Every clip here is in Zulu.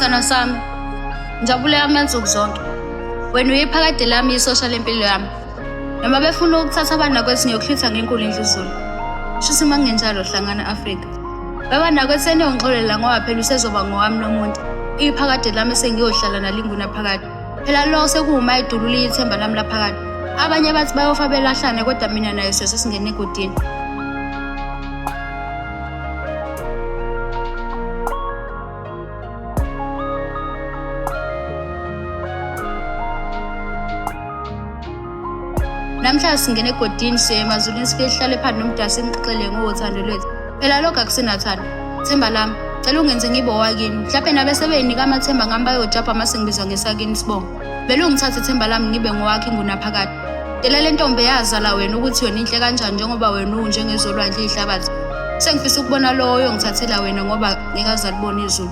Sithandwa sami, ngijabule yami yansuku zonke. Wena uyiphakade lami isosha lempilo yami. Noma befuna ukuthatha abanakwethu ngiyokuhlitha ngenkulu indluzulu. Shuthi mangenjalo hlangana Afrika. Baba nakwethu eniyongixolela ngoba phela usezoba ngowami lo muntu. Iphakade lami sengiyohlala nalinguna phakade. Phela lo sekuwuma idulu liyithemba lami laphakade. Abanye bathi bayofa belahlane kodwa mina naye sesingene egodini. Namhla singene egodini siye emazulwini sifike sihlale phansi nomdasi ngixele ngothando lwethu. Phela lokho akusenathando. Themba lami, cela ungenze ngibe owakini. Mhlawumbe nabe sebeyinika amathemba ngami bayojabha mase ngibizwa ngesakini sibongo. Vele ungithathe themba lami ngibe ngowakhe ngunaphakade. Tela le ntombi yazala wena ukuthi yona inhle kanjani njengoba wena unjengezolwandle ihlabathi. Sengifisa ukubona lowo oyongithathela wena ngoba ngikaze alibone izulu.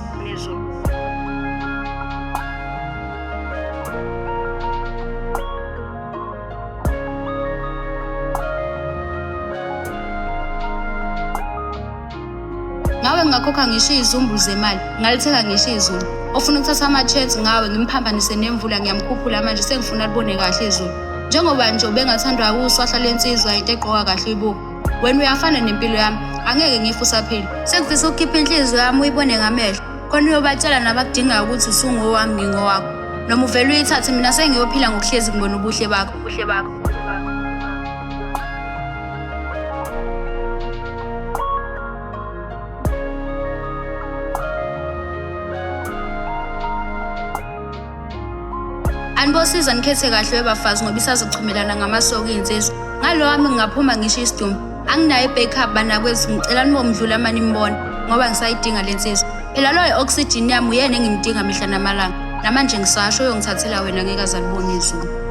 Ngawe ngakhokha ngisho izumbu zemali, ngalithenga ngisho izulu. Ofuna ukuthatha ama-chats ngawe ngimphambanise nemvula ngiyamkhuphula manje sengifuna libone kahle izulu. Njengoba nje ubengathandwa uswahla lensizwa into egqoka kahle ibuko. Wena uyafana nempilo yami, angeke ngife usaphila. Sengifisa ukukhipha inhliziyo yami uyibone ngamehlo. Khona uyobatshela nabakudingayo ukuthi usungowami ngingowakho. Noma uvele uyithathe mina sengiyophila ngokuhlezi ngibona ubuhle bakho. Anibosiza nikhethe kahle webafazi ngoba isazochumelana ngamasoko insizwa. Ngalo wami ngingaphuma ngisho isidumbu. Anginayo i-backup banakwethu ngicela nibomdlula manje nimbone ngoba ngisayidinga lensizwa. Phela lo i-oxygen yami uyena engimdinga mihla namalanga. Namanje ngisasho uyongithathela wena ngeke azalibone izulu.